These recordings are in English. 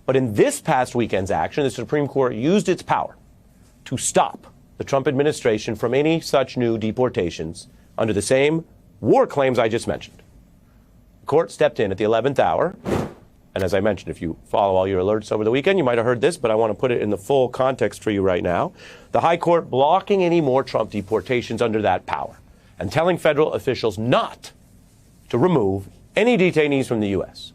But in this past weekend's action, the Supreme Court used its power to stop the Trump administration from any such new deportations under the same war claims I just mentioned. The court stepped in at the 11th hour. And as I mentioned, if you follow all your alerts over the weekend, you might have heard this, but I want to put it in the full context for you right now. The High Court blocking any more Trump deportations under that power and telling federal officials not to remove any detainees from the U.S.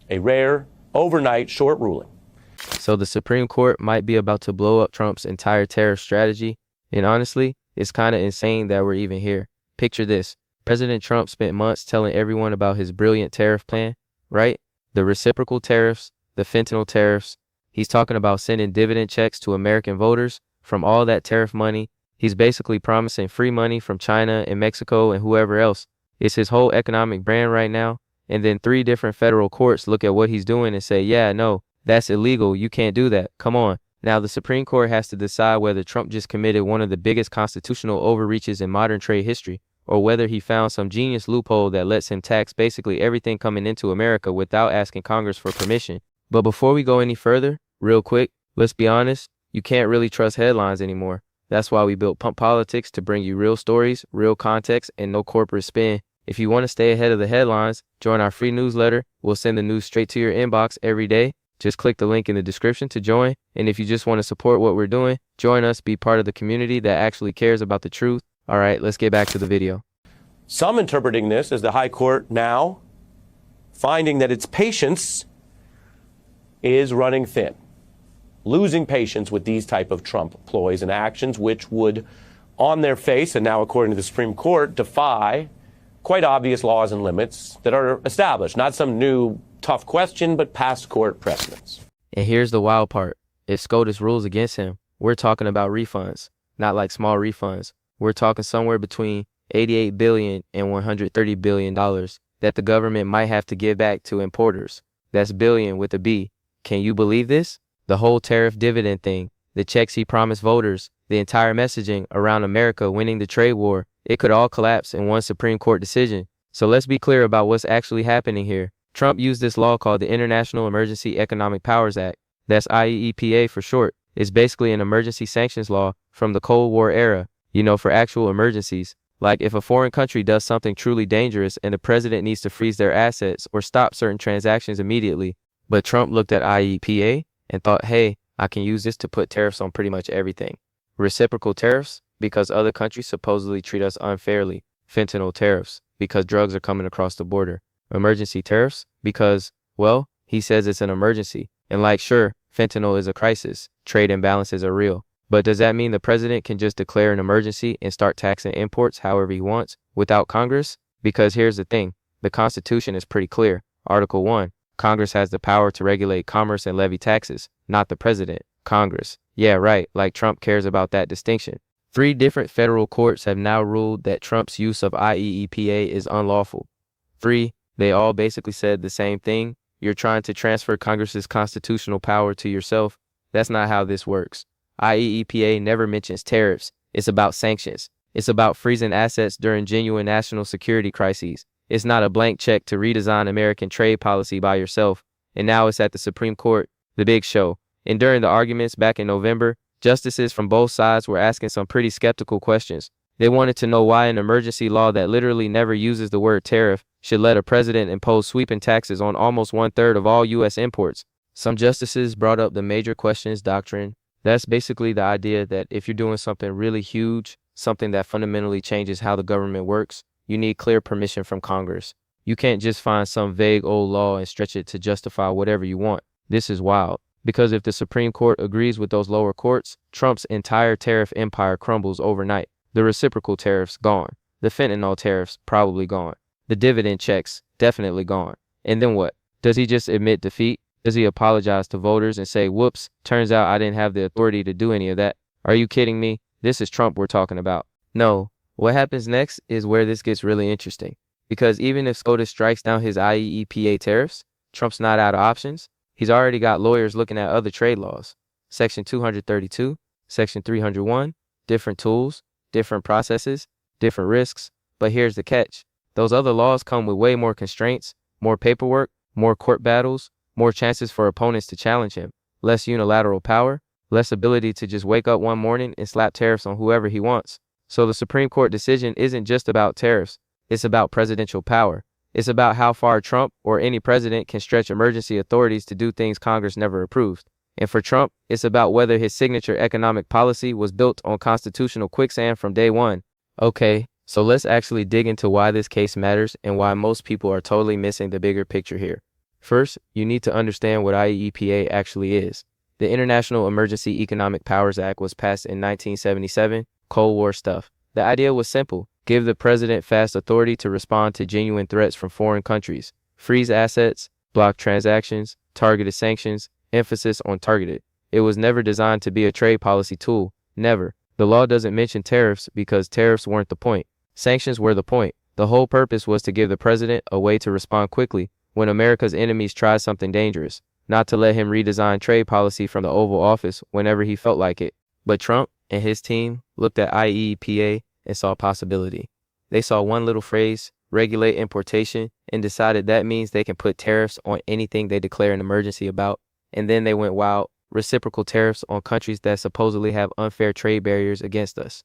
A rare, overnight, short ruling. So the Supreme Court might be about to blow up Trump's entire tariff strategy. And honestly, it's kind of insane that we're even here. Picture this. President Trump spent months telling everyone about his brilliant tariff plan, right? The reciprocal tariffs, the fentanyl tariffs. He's talking about sending dividend checks to American voters from all that tariff money. He's basically promising free money from China and Mexico and whoever else. It's his whole economic brand right now. And then 3 different federal courts look at what he's doing and say, yeah, no, that's illegal. You can't do that. Come on. Now, the Supreme Court has to decide whether Trump just committed one of the biggest constitutional overreaches in modern trade history, or whether he found some genius loophole that lets him tax basically everything coming into America without asking Congress for permission. But before we go any further, real quick, let's be honest, you can't really trust headlines anymore. That's why we built Pump Politics, to bring you real stories, real context, and no corporate spin. If you want to stay ahead of the headlines, join our free newsletter. We'll send the news straight to your inbox every day. Just click the link in the description to join. And if you just want to support what we're doing, join us, be part of the community that actually cares about the truth. All right, let's get back to the video. Some interpreting this as the High Court now finding that its patience is running thin, losing patience with these type of Trump ploys and actions, which would, on their face, and now according to the Supreme Court, defy quite obvious laws and limits that are established. Not some new tough question, but past court precedents. And here's the wild part. If SCOTUS rules against him, we're talking about refunds, not like small refunds. We're talking somewhere between $88 billion and $130 billion that the government might have to give back to importers. That's billion with a B. Can you believe this? The whole tariff dividend thing, the checks he promised voters, the entire messaging around America winning the trade war, it could all collapse in one Supreme Court decision. So let's be clear about what's actually happening here. Trump used this law called the International Emergency Economic Powers Act. That's IEEPA for short. It's basically an emergency sanctions law from the Cold War era, for actual emergencies. Like if a foreign country does something truly dangerous and the president needs to freeze their assets or stop certain transactions immediately. But Trump looked at IEEPA and thought, hey, I can use this to put tariffs on pretty much everything. Reciprocal tariffs, because other countries supposedly treat us unfairly. Fentanyl tariffs, because drugs are coming across the border. Emergency tariffs, because, well, he says it's an emergency. And sure, fentanyl is a crisis. Trade imbalances are real. But does that mean the president can just declare an emergency and start taxing imports however he wants without Congress? Because here's the thing. The Constitution is pretty clear. Article 1. Congress has the power to regulate commerce and levy taxes, not the president. Congress. Yeah, right. Like Trump cares about that distinction. 3 different federal courts have now ruled that Trump's use of IEEPA is unlawful. 3, they all basically said the same thing. You're trying to transfer Congress's constitutional power to yourself. That's not how this works. IEEPA never mentions tariffs. It's about sanctions. It's about freezing assets during genuine national security crises. It's not a blank check to redesign American trade policy by yourself. And now it's at the Supreme Court, the big show. And during the arguments back in November, justices from both sides were asking some pretty skeptical questions. They wanted to know why an emergency law that literally never uses the word tariff should let a president impose sweeping taxes on almost 1/3 of all U.S. imports. Some justices brought up the major questions doctrine. That's basically the idea that if you're doing something really huge, something that fundamentally changes how the government works, you need clear permission from Congress. You can't just find some vague old law and stretch it to justify whatever you want. This is wild. Because if the Supreme Court agrees with those lower courts, Trump's entire tariff empire crumbles overnight. The reciprocal tariffs, gone. The fentanyl tariffs, probably gone. The dividend checks, definitely gone. And then what? Does he just admit defeat? Does he apologize to voters and say, whoops, turns out I didn't have the authority to do any of that? Are you kidding me? This is Trump we're talking about. No. What happens next is where this gets really interesting. Because even if SCOTUS strikes down his IEEPA tariffs, Trump's not out of options. He's already got lawyers looking at other trade laws. Section 232, Section 301, different tools, different processes, different risks. But here's the catch. Those other laws come with way more constraints, more paperwork, more court battles, more chances for opponents to challenge him, less unilateral power, less ability to just wake up one morning and slap tariffs on whoever he wants. So the Supreme Court decision isn't just about tariffs, it's about presidential power. It's about how far Trump or any president can stretch emergency authorities to do things Congress never approved. And for Trump, it's about whether his signature economic policy was built on constitutional quicksand from day one. Okay, so let's actually dig into why this case matters and why most people are totally missing the bigger picture here. First, you need to understand what IEEPA actually is. The International Emergency Economic Powers Act was passed in 1977, Cold War stuff. The idea was simple. Give the president fast authority to respond to genuine threats from foreign countries. Freeze assets, block transactions, targeted sanctions, emphasis on targeted. It was never designed to be a trade policy tool. Never. The law doesn't mention tariffs because tariffs weren't the point. Sanctions were the point. The whole purpose was to give the president a way to respond quickly when America's enemies tried something dangerous, not to let him redesign trade policy from the Oval Office whenever he felt like it. But Trump and his team looked at IEEPA and saw possibility. They saw one little phrase, regulate importation, and decided that means they can put tariffs on anything they declare an emergency about. And then they went wild, reciprocal tariffs on countries that supposedly have unfair trade barriers against us.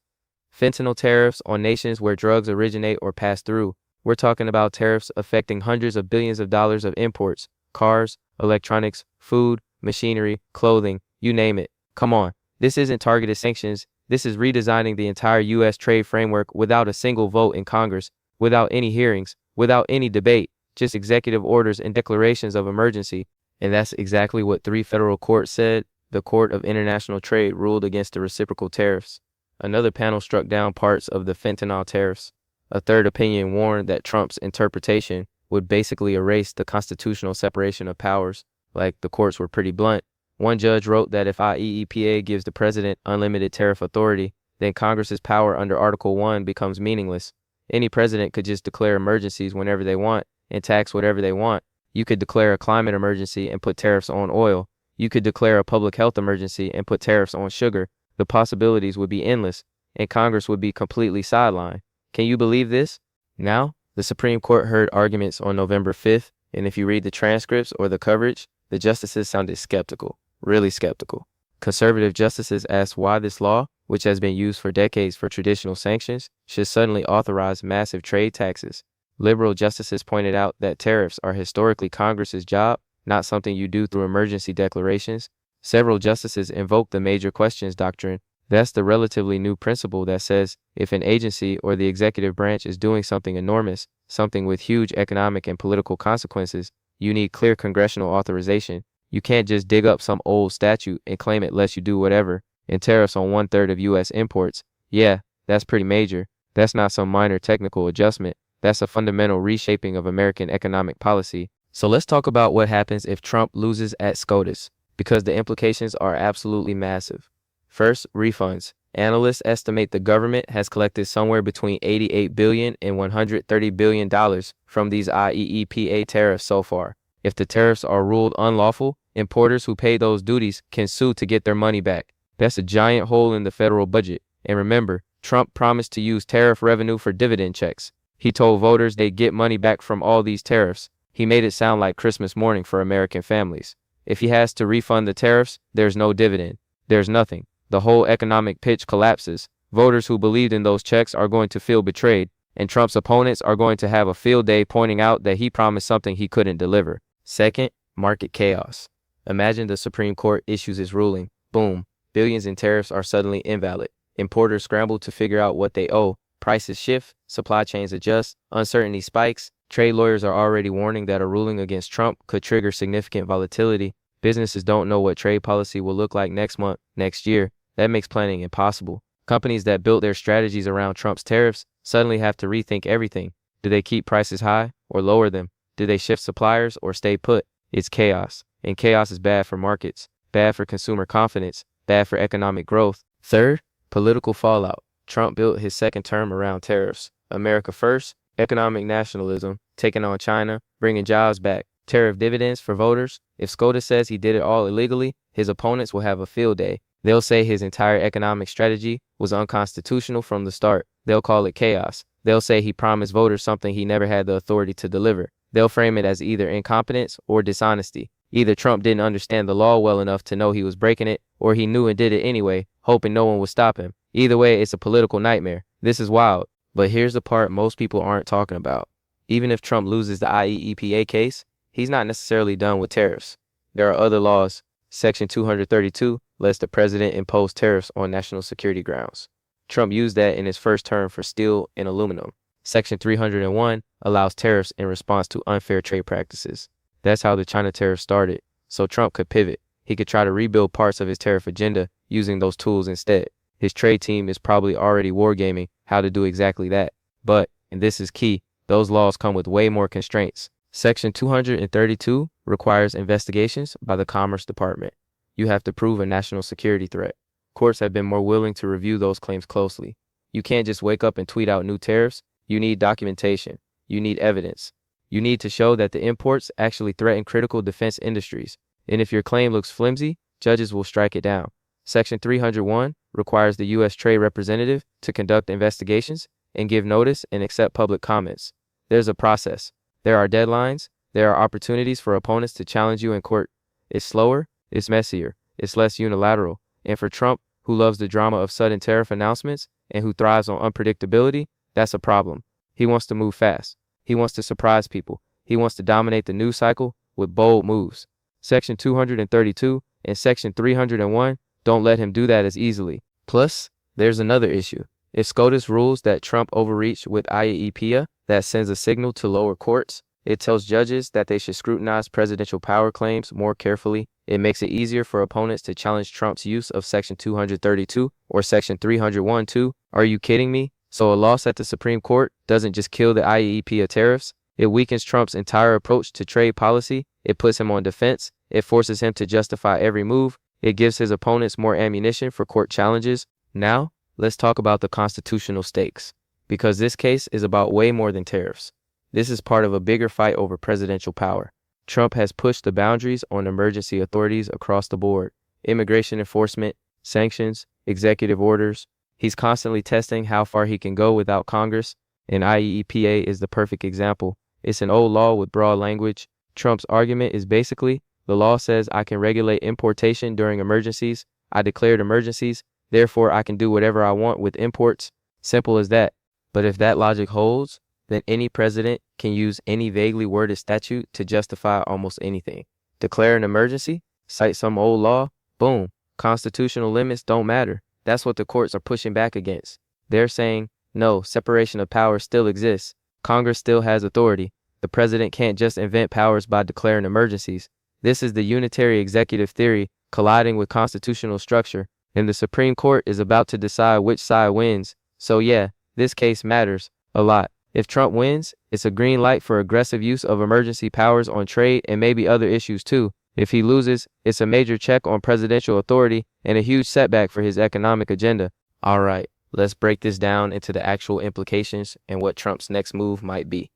Fentanyl tariffs on nations where drugs originate or pass through. We're talking about tariffs affecting hundreds of billions of dollars of imports, cars, electronics, food, machinery, clothing, you name it. Come on, this isn't targeted sanctions. This is redesigning the entire U.S. trade framework without a single vote in Congress, without any hearings, without any debate, just executive orders and declarations of emergency. And that's exactly what 3 federal courts said. The Court of International Trade ruled against the reciprocal tariffs. Another panel struck down parts of the fentanyl tariffs. A third opinion warned that Trump's interpretation would basically erase the constitutional separation of powers. Like, the courts were pretty blunt. One judge wrote that if IEEPA gives the president unlimited tariff authority, then Congress's power under Article 1 becomes meaningless. Any president could just declare emergencies whenever they want and tax whatever they want. You could declare a climate emergency and put tariffs on oil. You could declare a public health emergency and put tariffs on sugar. The possibilities would be endless, and Congress would be completely sidelined. Can you believe this? Now, the Supreme Court heard arguments on November 5th, and if you read the transcripts or the coverage, the justices sounded skeptical. Really skeptical. Conservative justices asked why this law, which has been used for decades for traditional sanctions, should suddenly authorize massive trade taxes. Liberal justices pointed out that tariffs are historically Congress's job, not something you do through emergency declarations. Several justices invoked the major questions doctrine. That's the relatively new principle that says if an agency or the executive branch is doing something enormous, something with huge economic and political consequences, you need clear congressional authorization. You can't just dig up some old statute and claim it lets you do whatever. And tariffs on 1/3 of U.S. imports. Yeah, that's pretty major. That's not some minor technical adjustment. That's a fundamental reshaping of American economic policy. So let's talk about what happens if Trump loses at SCOTUS, because the implications are absolutely massive. First, refunds. Analysts estimate the government has collected somewhere between $88 billion and $130 billion from these IEEPA tariffs so far. If the tariffs are ruled unlawful, importers who pay those duties can sue to get their money back. That's a giant hole in the federal budget. And remember, Trump promised to use tariff revenue for dividend checks. He told voters they'd get money back from all these tariffs. He made it sound like Christmas morning for American families. If he has to refund the tariffs, there's no dividend. There's nothing. The whole economic pitch collapses. Voters who believed in those checks are going to feel betrayed, and Trump's opponents are going to have a field day pointing out that he promised something he couldn't deliver. Second, market chaos. Imagine the Supreme Court issues its ruling. Boom. Billions in tariffs are suddenly invalid. Importers scramble to figure out what they owe. Prices shift, supply chains adjust, uncertainty spikes. Trade lawyers are already warning that a ruling against Trump could trigger significant volatility. Businesses don't know what trade policy will look like next month, next year. That makes planning impossible. Companies that built their strategies around Trump's tariffs suddenly have to rethink everything. Do they keep prices high or lower them? Do they shift suppliers or stay put? It's chaos. And chaos is bad for markets, bad for consumer confidence, bad for economic growth. Third, political fallout. Trump built his second term around tariffs. America first, economic nationalism, taking on China, bringing jobs back, tariff dividends for voters. If SCOTUS says he did it all illegally, his opponents will have a field day. They'll say his entire economic strategy was unconstitutional from the start. They'll call it chaos. They'll say he promised voters something he never had the authority to deliver. They'll frame it as either incompetence or dishonesty. Either Trump didn't understand the law well enough to know he was breaking it, or he knew and did it anyway, hoping no one would stop him. Either way, it's a political nightmare. This is wild. But here's the part most people aren't talking about. Even if Trump loses the IEEPA case, he's not necessarily done with tariffs. There are other laws. Section 232 lets the president impose tariffs on national security grounds. Trump used that in his first term for steel and aluminum. Section 301 allows tariffs in response to unfair trade practices. That's how the China tariff started, so Trump could pivot. He could try to rebuild parts of his tariff agenda using those tools instead. His trade team is probably already wargaming how to do exactly that. But, and this is key, those laws come with way more constraints. Section 232 requires investigations by the Commerce Department. You have to prove a national security threat. Courts have been more willing to review those claims closely. You can't just wake up and tweet out new tariffs. You need documentation. You need evidence. You need to show that the imports actually threaten critical defense industries. And if your claim looks flimsy, judges will strike it down. Section 301 requires the U.S. Trade Representative to conduct investigations and give notice and accept public comments. There's a process. There are deadlines. There are opportunities for opponents to challenge you in court. It's slower. It's messier. It's less unilateral. And for Trump, who loves the drama of sudden tariff announcements and who thrives on unpredictability, that's a problem. He wants to move fast. He wants to surprise people. He wants to dominate the news cycle with bold moves. Section 232 and Section 301 don't let him do that as easily. Plus, there's another issue. If SCOTUS rules that Trump overreached with IEEPA, that sends a signal to lower courts. It tells judges that they should scrutinize presidential power claims more carefully. It makes it easier for opponents to challenge Trump's use of Section 232 or Section 301 too. Are you kidding me? So a loss at the Supreme Court doesn't just kill the IEEPA tariffs. It weakens Trump's entire approach to trade policy. It puts him on defense. It forces him to justify every move. It gives his opponents more ammunition for court challenges. Now, let's talk about the constitutional stakes, because this case is about way more than tariffs. This is part of a bigger fight over presidential power. Trump has pushed the boundaries on emergency authorities across the board. Immigration enforcement, sanctions, executive orders. He's constantly testing how far he can go without Congress, and IEEPA is the perfect example. It's an old law with broad language. Trump's argument is basically, the law says I can regulate importation during emergencies. I declared emergencies, therefore I can do whatever I want with imports. Simple as that. But if that logic holds, then any president can use any vaguely worded statute to justify almost anything. Declare an emergency, cite some old law, boom, constitutional limits don't matter. That's what the courts are pushing back against. They're saying, no, separation of powers still exists. Congress still has authority. The president can't just invent powers by declaring emergencies. This is the unitary executive theory colliding with constitutional structure, and the Supreme Court is about to decide which side wins. So yeah, this case matters a lot. If Trump wins, it's a green light for aggressive use of emergency powers on trade and maybe other issues too. If he loses, it's a major check on presidential authority and a huge setback for his economic agenda. All right, let's break this down into the actual implications and what Trump's next move might be.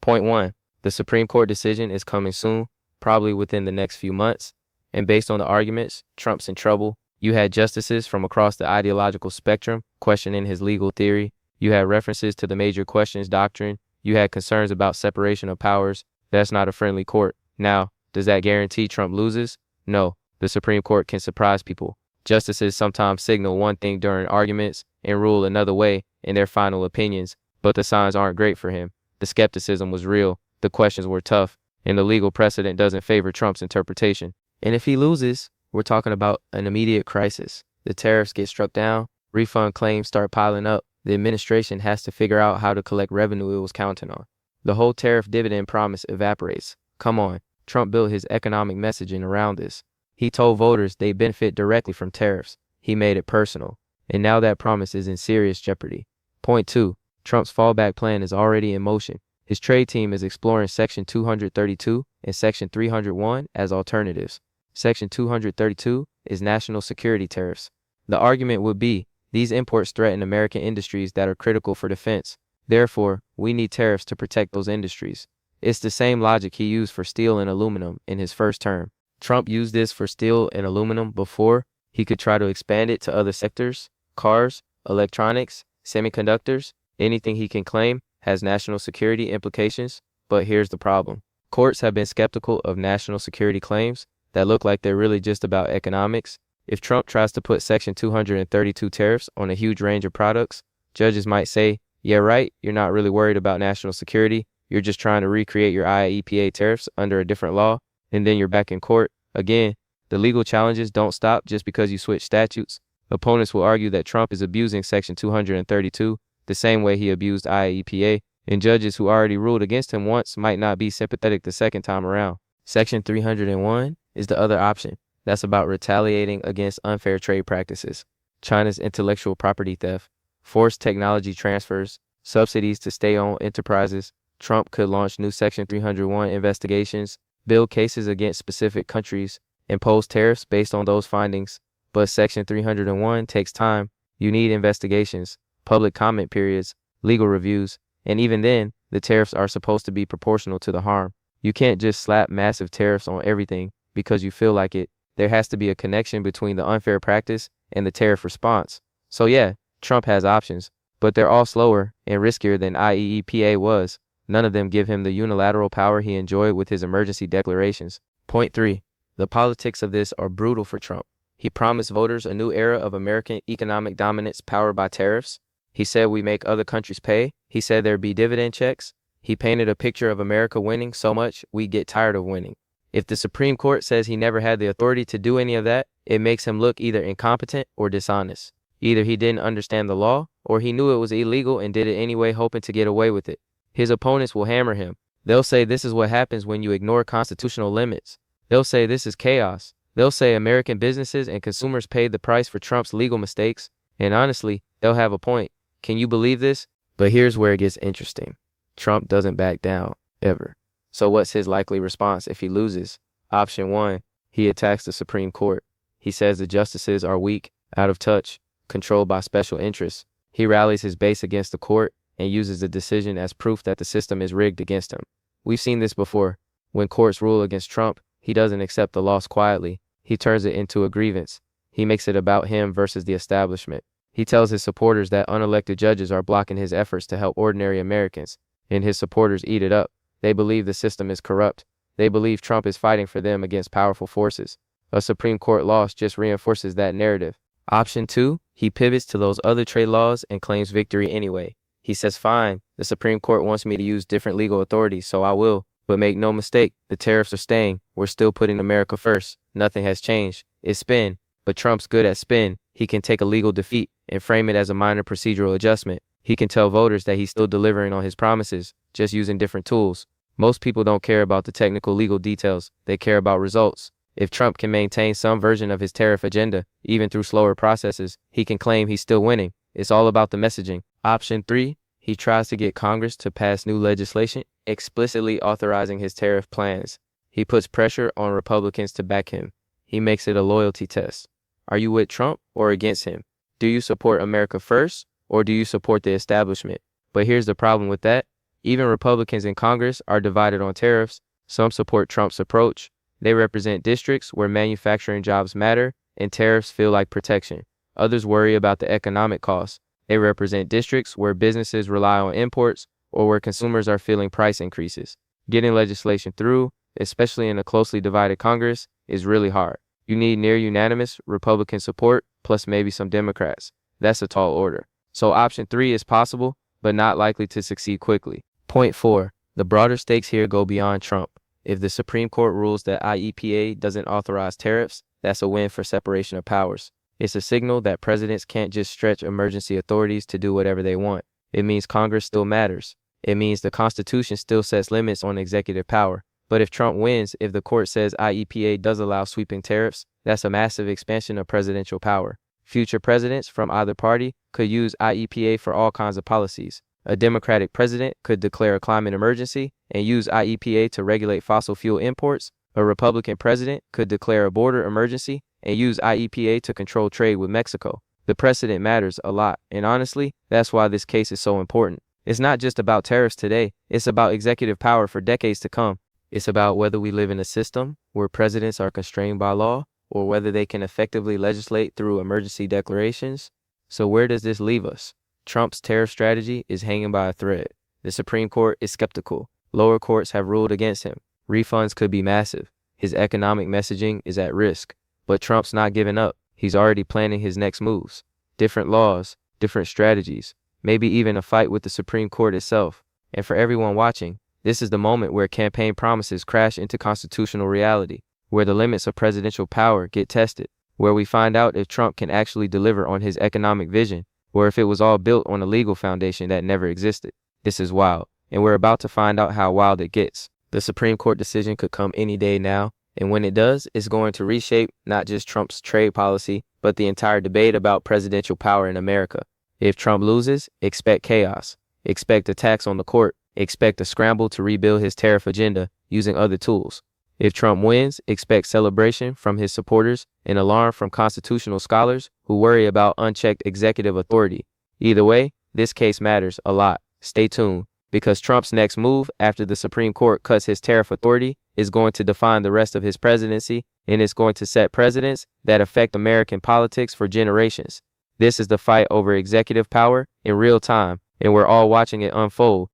Point 1. The Supreme Court decision is coming soon, probably within the next few months. And based on the arguments, Trump's in trouble. You had justices from across the ideological spectrum questioning his legal theory. You had references to the major questions doctrine. You had concerns about separation of powers. That's not a friendly court. Now, does that guarantee Trump loses? No. The Supreme Court can surprise people. Justices sometimes signal one thing during arguments and rule another way in their final opinions, but the signs aren't great for him. The skepticism was real. The questions were tough, and the legal precedent doesn't favor Trump's interpretation. And if he loses, we're talking about an immediate crisis. The tariffs get struck down, refund claims start piling up. The administration has to figure out how to collect revenue it was counting on. The whole tariff dividend promise evaporates. Come on, Trump built his economic messaging around this. He told voters they benefit directly from tariffs. He made it personal. And now that promise is in serious jeopardy. Point 2. Trump's fallback plan is already in motion. His trade team is exploring Section 232 and Section 301 as alternatives. Section 232 is national security tariffs. The argument would be, these imports threaten American industries that are critical for defense. Therefore, we need tariffs to protect those industries. It's the same logic he used for steel and aluminum in his first term. Trump used this for steel and aluminum before. He could try to expand it to other sectors, cars, electronics, semiconductors. Anything he can claim has national security implications. But here's the problem. Courts have been skeptical of national security claims that look like they're really just about economics. If Trump tries to put Section 232 tariffs on a huge range of products, judges might say, yeah, right, you're not really worried about national security. You're just trying to recreate your IEEPA tariffs under a different law, and then you're back in court. Again, the legal challenges don't stop just because you switch statutes. Opponents will argue that Trump is abusing Section 232 the same way he abused IEEPA, and judges who already ruled against him once might not be sympathetic the second time around. Section 301 is the other option. That's about retaliating against unfair trade practices, China's intellectual property theft, forced technology transfers, subsidies to state-owned enterprises. Trump could launch new Section 301 investigations, build cases against specific countries, impose tariffs based on those findings. But Section 301 takes time. You need investigations, public comment periods, legal reviews, and even then, the tariffs are supposed to be proportional to the harm. You can't just slap massive tariffs on everything because you feel like it. There has to be a connection between the unfair practice and the tariff response. So yeah, Trump has options, but they're all slower and riskier than IEEPA was. None of them give him the unilateral power he enjoyed with his emergency declarations. Point 3. The politics of this are brutal for Trump. He promised voters a new era of American economic dominance powered by tariffs. He said we make other countries pay. He said there'd be dividend checks. He painted a picture of America winning so much we get tired of winning. If the Supreme Court says he never had the authority to do any of that, it makes him look either incompetent or dishonest. Either he didn't understand the law, or he knew it was illegal and did it anyway hoping to get away with it. His opponents will hammer him. They'll say this is what happens when you ignore constitutional limits. They'll say this is chaos. They'll say American businesses and consumers paid the price for Trump's legal mistakes. And honestly, they'll have a point. Can you believe this? But here's where it gets interesting. Trump doesn't back down, ever. So what's his likely response if he loses? Option 1, he attacks the Supreme Court. He says the justices are weak, out of touch, controlled by special interests. He rallies his base against the court and uses the decision as proof that the system is rigged against him. We've seen this before. When courts rule against Trump, he doesn't accept the loss quietly. He turns it into a grievance. He makes it about him versus the establishment. He tells his supporters that unelected judges are blocking his efforts to help ordinary Americans, and his supporters eat it up. They believe the system is corrupt. They believe Trump is fighting for them against powerful forces. A Supreme Court loss just reinforces that narrative. Option 2, he pivots to those other trade laws and claims victory anyway. He says, fine, the Supreme Court wants me to use different legal authorities, so I will. But make no mistake, the tariffs are staying. We're still putting America first. Nothing has changed. It's spin. But Trump's good at spin. He can take a legal defeat and frame it as a minor procedural adjustment. He can tell voters that he's still delivering on his promises, just using different tools. Most people don't care about the technical legal details. They care about results. If Trump can maintain some version of his tariff agenda, even through slower processes, he can claim he's still winning. It's all about the messaging. Option 3, he tries to get Congress to pass new legislation explicitly authorizing his tariff plans. He puts pressure on Republicans to back him. He makes it a loyalty test. Are you with Trump or against him? Do you support America first or do you support the establishment? But here's the problem with that. Even Republicans in Congress are divided on tariffs. Some support Trump's approach. They represent districts where manufacturing jobs matter and tariffs feel like protection. Others worry about the economic costs. They represent districts where businesses rely on imports or where consumers are feeling price increases. Getting legislation through, especially in a closely divided Congress, is really hard. You need near unanimous Republican support, plus maybe some Democrats. That's a tall order. So option 3 is possible, but not likely to succeed quickly. Point 4. The broader stakes here go beyond Trump. If the Supreme Court rules that IEPA doesn't authorize tariffs, that's a win for separation of powers. It's a signal that presidents can't just stretch emergency authorities to do whatever they want. It means Congress still matters. It means the Constitution still sets limits on executive power. But if Trump wins, if the court says IEPA does allow sweeping tariffs, that's a massive expansion of presidential power. Future presidents from either party could use IEPA for all kinds of policies. A Democratic president could declare a climate emergency and use IEPA to regulate fossil fuel imports. A Republican president could declare a border emergency and use IEPA to control trade with Mexico. The precedent matters a lot, and honestly, that's why this case is so important. It's not just about tariffs today, it's about executive power for decades to come. It's about whether we live in a system where presidents are constrained by law or whether they can effectively legislate through emergency declarations. So where does this leave us? Trump's tariff strategy is hanging by a thread. The Supreme Court is skeptical. Lower courts have ruled against him. Refunds could be massive. His economic messaging is at risk. But Trump's not giving up. He's already planning his next moves. Different laws, different strategies, maybe even a fight with the Supreme Court itself. And for everyone watching, this is the moment where campaign promises crash into constitutional reality, where the limits of presidential power get tested, where we find out if Trump can actually deliver on his economic vision, or if it was all built on a legal foundation that never existed. This is wild, and we're about to find out how wild it gets. The Supreme Court decision could come any day now, and when it does, it's going to reshape not just Trump's trade policy, but the entire debate about presidential power in America. If Trump loses, expect chaos. Expect attacks on the court. Expect a scramble to rebuild his tariff agenda using other tools. If Trump wins, expect celebration from his supporters and alarm from constitutional scholars who worry about unchecked executive authority. Either way, this case matters a lot. Stay tuned, because Trump's next move after the Supreme Court cuts his tariff authority is going to define the rest of his presidency, and it's going to set precedents that affect American politics for generations. This is the fight over executive power in real time, and we're all watching it unfold